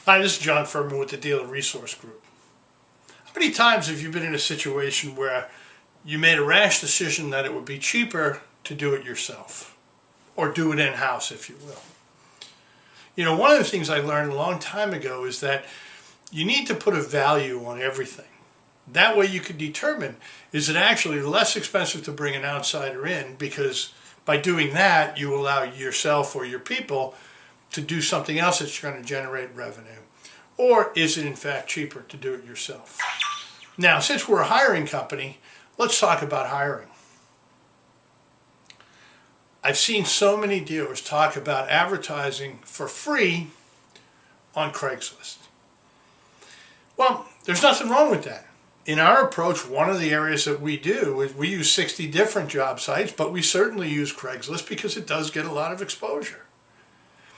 Hi, this is John Fuhrman with the Dealer Resource Group. How many times have you been in a situation where you made a rash decision that it would be cheaper to do it yourself, or do it in-house, if you will? You know, one of the things I learned a long time ago is that you need to put a value on everything. That way you can determine, is it actually less expensive to bring an outsider in, because by doing that you allow yourself or your people to do something else that's going to generate revenue? Or is it in fact cheaper to do it yourself? Now, since we're a hiring company, let's talk about hiring. I've seen so many dealers talk about advertising for free on Craigslist. Well, there's nothing wrong with that. In our approach, one of the areas that we do is we use 60 different job sites, but we certainly use Craigslist because it does get a lot of exposure.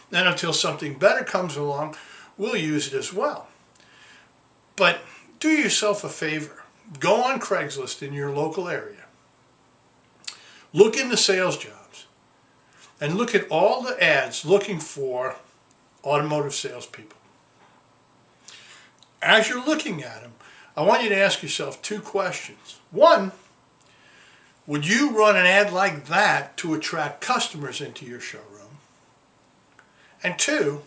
And until something better comes along, we'll use it as well. But do yourself a favor. Go on Craigslist in your local area. Look in the sales jobs and look at all the ads looking for automotive salespeople. As you're looking at them, I want you to ask yourself two questions. One, would you run an ad like that to attract customers into your showroom? And two,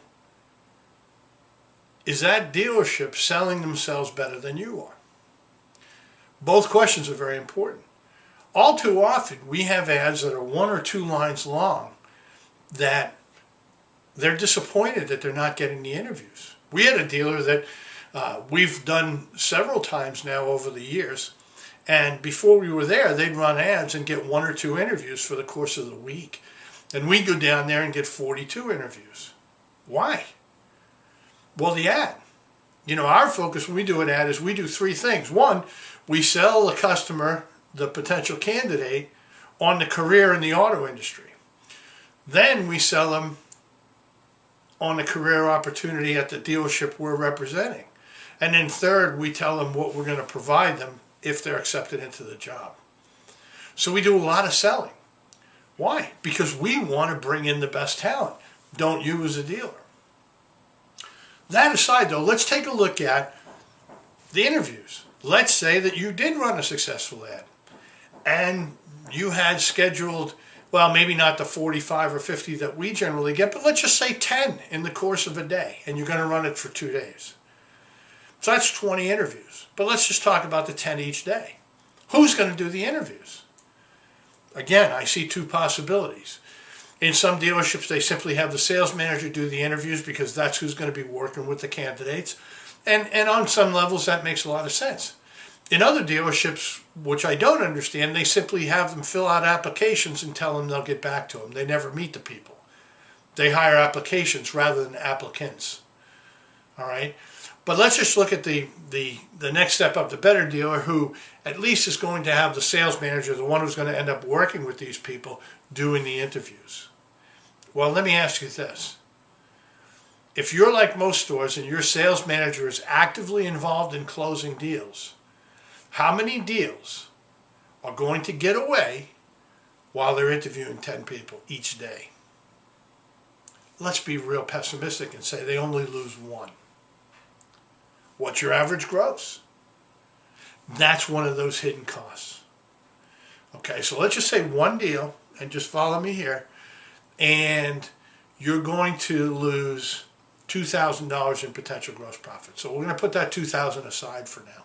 is that dealership selling themselves better than you are? Both questions are very important. All too often, we have ads that are 1 or 2 lines long that they're disappointed that they're not getting the interviews. We had a dealer that we've done several times now over the years, and before we were there, they'd run ads and get 1 or 2 interviews for the course of the week. And we go down there and get 42 interviews. Why? Well, the ad. You know, our focus when we do an ad is we do 3 things. One, we sell the customer, the potential candidate, on the career in the auto industry. Then we sell them on the career opportunity at the dealership we're representing. And then third, we tell them what we're going to provide them if they're accepted into the job. So we do a lot of selling. Why? Because we want to bring in the best talent. Don't you as a dealer. That aside though, let's take a look at the interviews. Let's say that you did run a successful ad and you had scheduled, well, maybe not the 45 or 50 that we generally get, but let's just say 10 in the course of a day, and you're going to run it for 2 days. So that's 20 interviews. But let's just talk about the 10 each day. Who's going to do the interviews? Again, I see 2 possibilities. In some dealerships, they simply have the sales manager do the interviews because that's who's going to be working with the candidates. And on some levels, that makes a lot of sense. In other dealerships, which I don't understand, they simply have them fill out applications and tell them they'll get back to them. They never meet the people. They hire applications rather than applicants. All right? But let's just look at the next step up, the better dealer, who at least is going to have the sales manager, the one who's going to end up working with these people, doing the interviews. Well, let me ask you this. If you're like most stores and your sales manager is actively involved in closing deals, how many deals are going to get away while they're interviewing 10 people each day? Let's be real pessimistic and say they only lose 1. What's your average gross? That's one of those hidden costs. Okay, so let's just say 1 deal, and just follow me here, and you're going to lose $2,000 in potential gross profit. So we're going to put that $2,000 aside for now.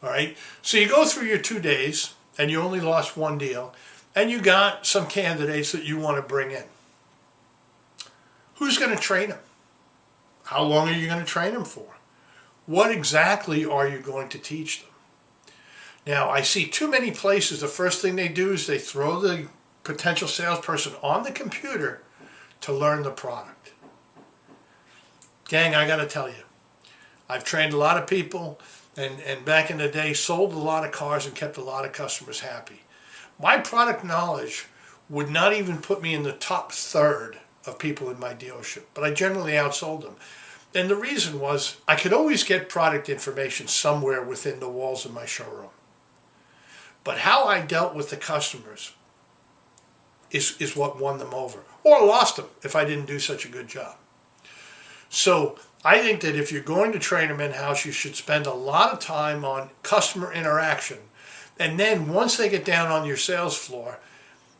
All right, so you go through your 2 days, and you only lost 1 deal, and you got some candidates that you want to bring in. Who's going to train them? How long are you going to train them for? What exactly are you going to teach them? Now, I see too many places, the first thing they do is they throw the potential salesperson on the computer to learn the product. Gang, I got to tell you, I've trained a lot of people and back in the day sold a lot of cars and kept a lot of customers happy. My product knowledge would not even put me in the top third of people in my dealership, but I generally outsold them. And the reason was I could always get product information somewhere within the walls of my showroom. But how I dealt with the customers is what won them over, or lost them if I didn't do such a good job. So I think that if you're going to train them in-house, you should spend a lot of time on customer interaction. And then once they get down on your sales floor,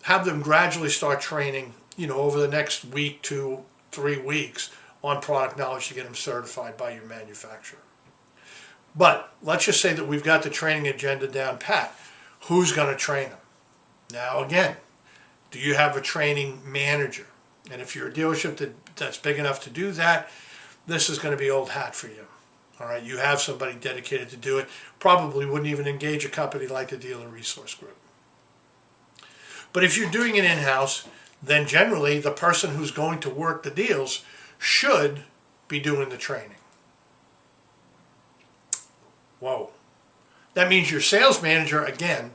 have them gradually start training, over the next week, 2, 3 weeks on product knowledge to get them certified by your manufacturer. But let's just say that we've got the training agenda down pat. Who's going to train them? Now again, do you have a training manager? And if you're a dealership that's big enough to do that, this is going to be old hat for you. All right, you have somebody dedicated to do it. Probably wouldn't even engage a company like the Dealer Resource Group. But if you're doing it in-house, then generally the person who's going to work the deals should be doing the training. Whoa. That means your sales manager, again,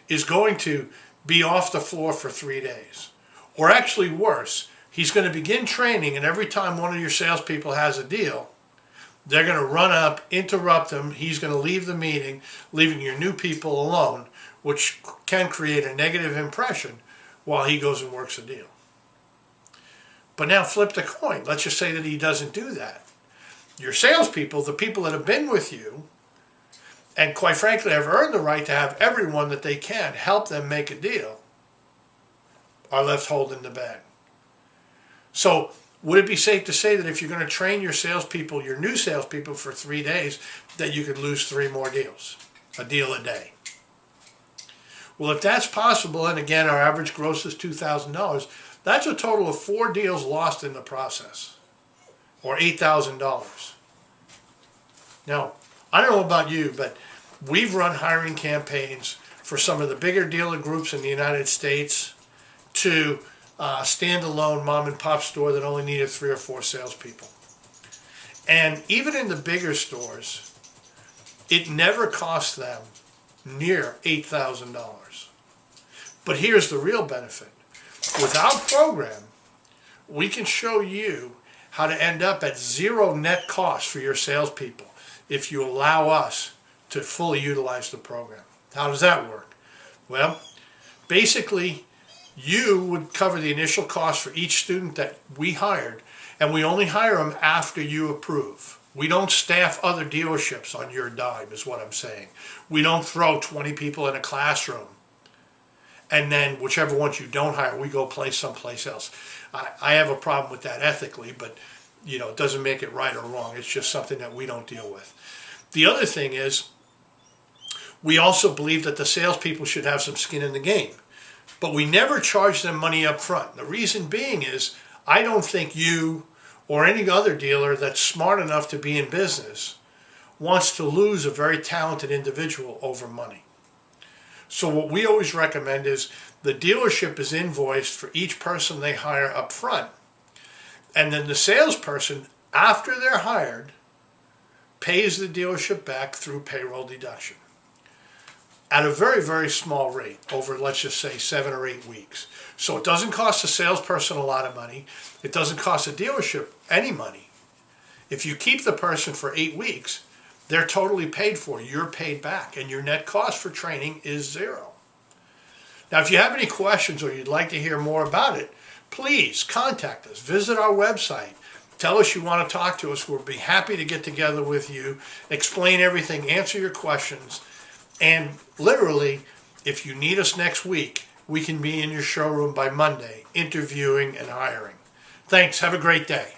is going to be off the floor for 3 days. Or actually worse, he's going to begin training, and every time one of your salespeople has a deal, they're going to run up, interrupt him. He's going to leave the meeting, leaving your new people alone, which can create a negative impression while he goes and works a deal. But now flip the coin. Let's just say that he doesn't do that. Your salespeople, the people that have been with you, and quite frankly have earned the right to have everyone that they can help them make a deal, are left holding the bag. So would it be safe to say that if you're going to train your salespeople, your new salespeople, for 3 days, that you could lose 3 more deals, a deal a day? Well, if that's possible, and again, our average gross is $2,000, that's a total of 4 deals lost in the process, or $8,000. Now, I don't know about you, but we've run hiring campaigns for some of the bigger dealer groups in the United States to standalone mom and pop store that only needed 3 or 4 salespeople. And even in the bigger stores, it never cost them near $8,000. But here's the real benefit. With our program, we can show you how to end up at 0 net cost for your salespeople if you allow us to fully utilize the program. How does that work? Well, basically, you would cover the initial cost for each student that we hired, and we only hire them after you approve. We don't staff other dealerships on your dime, is what I'm saying. We don't throw 20 people in a classroom, and then whichever ones you don't hire, we go place someplace else. I have a problem with that ethically, but it doesn't make it right or wrong. It's just something that we don't deal with. The other thing is, we also believe that the salespeople should have some skin in the game. But we never charge them money up front. The reason being is, I don't think you or any other dealer that's smart enough to be in business wants to lose a very talented individual over money. So what we always recommend is the dealership is invoiced for each person they hire up front. And then the salesperson, after they're hired, pays the dealership back through payroll deduction at a very, very small rate over, let's just say, 7 or 8 weeks. So it doesn't cost the salesperson a lot of money. It doesn't cost the dealership any money. If you keep the person for 8 weeks, they're totally paid for. You're paid back, and your net cost for training is 0. Now, if you have any questions or you'd like to hear more about it, please contact us. Visit our website. Tell us you want to talk to us. We'll be happy to get together with you, explain everything, answer your questions. And literally, if you need us next week, we can be in your showroom by Monday, interviewing and hiring. Thanks. Have a great day.